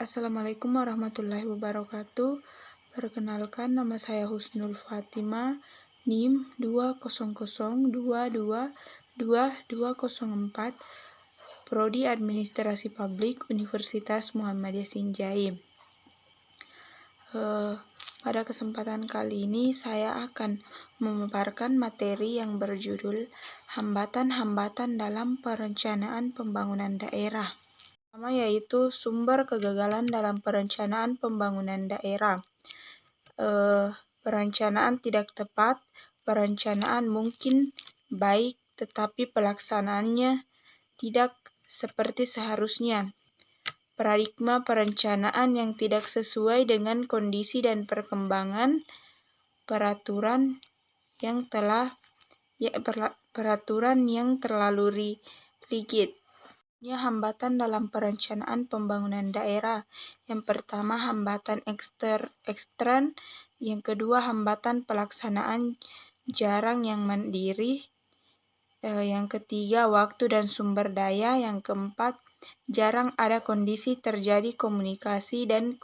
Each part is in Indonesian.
Assalamualaikum warahmatullahi wabarakatuh. Perkenalkan, nama saya Husnul Fatima, NIM 200222204, Prodi Administrasi Publik, Universitas Muhammadiyah Sinjai. Pada kesempatan kali ini saya akan memaparkan materi yang berjudul Hambatan-hambatan dalam Perencanaan Pembangunan Daerah. Pertama yaitu sumber kegagalan dalam perencanaan pembangunan daerah. Perencanaan tidak tepat, perencanaan mungkin baik tetapi pelaksanaannya tidak seperti seharusnya. Paradigma perencanaan yang tidak sesuai dengan kondisi dan perkembangan peraturan yang terlalu rigid. Hambatan dalam perencanaan pembangunan daerah. Yang pertama, hambatan ekstern. Yang kedua, hambatan pelaksanaan jarang yang mandiri. Yang ketiga, waktu dan sumber daya. Yang keempat, jarang ada kondisi terjadi komunikasi dan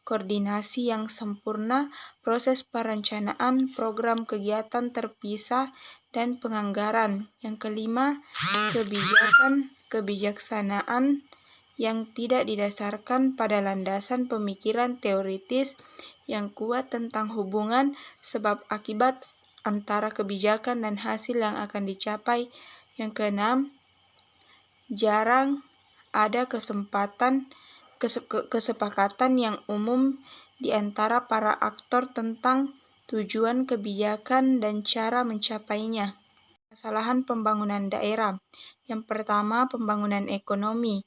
koordinasi yang sempurna, proses perencanaan, program kegiatan terpisah, dan penganggaran. Yang kelima, kebijaksanaan yang tidak didasarkan pada landasan pemikiran teoritis yang kuat tentang hubungan sebab akibat antara kebijakan dan hasil yang akan dicapai. Yang keenam, jarang ada kesepakatan yang umum di antara para aktor tentang tujuan kebijakan dan cara mencapainya. Kesalahan pembangunan daerah. Yang pertama, pembangunan ekonomi,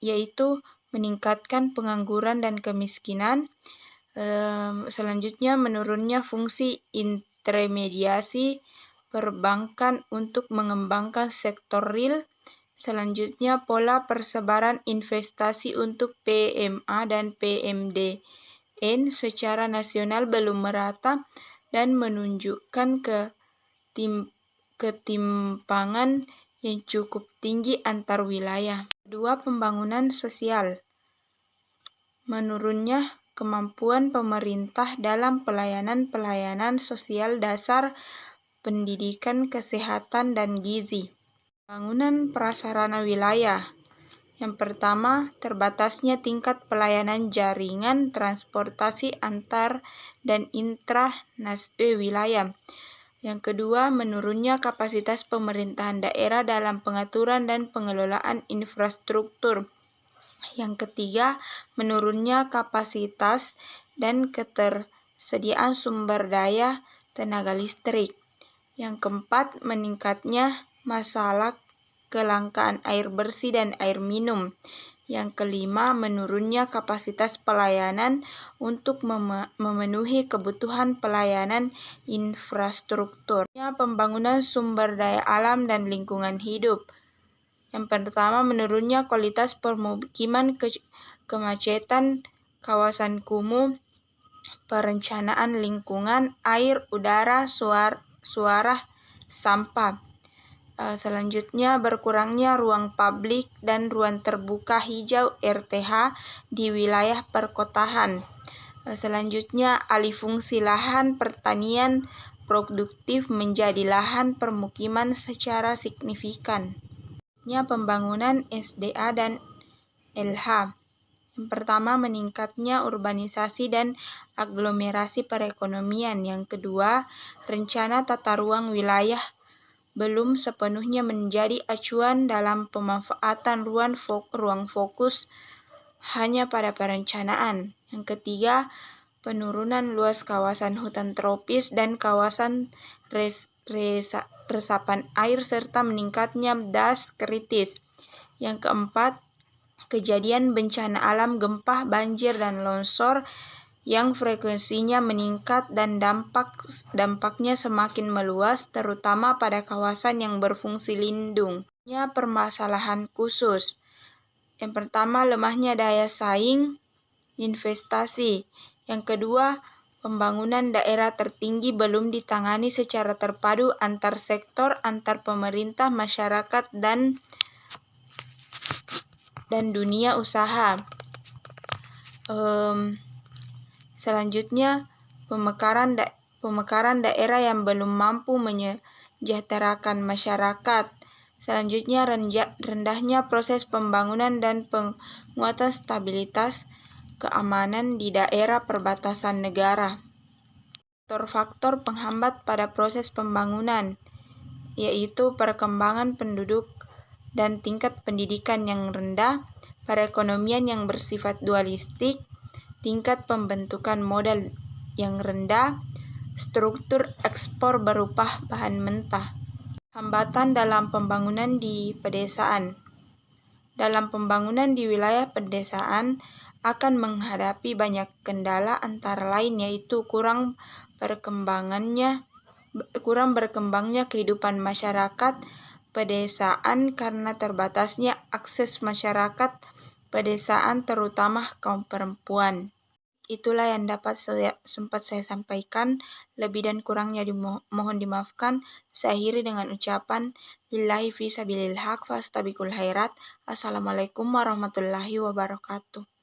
yaitu meningkatkan pengangguran dan kemiskinan. Selanjutnya, menurunnya fungsi intermediasi perbankan untuk mengembangkan sektor real. Selanjutnya, pola persebaran investasi untuk PMA dan PMDN secara nasional belum merata dan menunjukkan ketimpangan yang cukup tinggi antar wilayah. Kedua, pembangunan sosial. Menurunnya kemampuan pemerintah dalam pelayanan sosial dasar, pendidikan, kesehatan, dan gizi. Pembangunan prasarana wilayah. Yang pertama, terbatasnya tingkat pelayanan jaringan transportasi antar dan wilayah. Yang kedua, menurunnya kapasitas pemerintahan daerah dalam pengaturan dan pengelolaan infrastruktur. Yang ketiga, menurunnya kapasitas dan ketersediaan sumber daya tenaga listrik. Yang keempat, meningkatnya masalah kelangkaan air bersih dan air minum. Yang kelima, menurunnya kapasitas pelayanan untuk memenuhi kebutuhan pelayanan infrastruktur. Pembangunan sumber daya alam dan lingkungan hidup. Yang pertama, menurunnya kualitas permukiman, kemacetan, kawasan kumuh, perencanaan lingkungan, air, udara, suara, sampah. Selanjutnya, berkurangnya ruang publik dan ruang terbuka hijau (RTH) di wilayah perkotaan. Selanjutnya, alih fungsi lahan pertanian produktif menjadi lahan permukiman secara signifikan. Pembangunan SDA dan LH. Yang pertama, meningkatnya urbanisasi dan aglomerasi perekonomian. Yang kedua, rencana tata ruang wilayah belum sepenuhnya menjadi acuan dalam pemanfaatan ruang fokus hanya pada perencanaan. Yang ketiga, penurunan luas kawasan hutan tropis dan kawasan resapan air serta meningkatnya das kritis. Yang keempat, kejadian bencana alam gempa, banjir, dan longsor yang frekuensinya meningkat dan dampaknya semakin meluas, terutama pada kawasan yang berfungsi lindung. Permasalahan khusus. Yang pertama, lemahnya daya saing investasi. Yang kedua, pembangunan daerah tertinggi belum ditangani secara terpadu antar sektor, antar pemerintah, masyarakat, dan dan dunia usaha. Selanjutnya, pemekaran daerah yang belum mampu menyejahterakan masyarakat. Selanjutnya, rendahnya proses pembangunan dan penguatan stabilitas keamanan di daerah perbatasan negara. Faktor-faktor penghambat pada proses pembangunan yaitu perkembangan penduduk dan tingkat pendidikan yang rendah, perekonomian yang bersifat dualistik, tingkat pembentukan modal yang rendah, struktur ekspor berupa bahan mentah. Hambatan dalam pembangunan di pedesaan. Dalam pembangunan di wilayah pedesaan akan menghadapi banyak kendala, antara lain yaitu kurang berkembangnya kehidupan masyarakat pedesaan karena terbatasnya akses masyarakat pedesaan terutama kaum perempuan. Itulah yang dapat sempat saya sampaikan. Lebih dan kurangnya mohon dimaafkan. Saya akhiri dengan ucapan lillahi fi sabilil haq fastabiqul khairat. Assalamualaikum warahmatullahi wabarakatuh.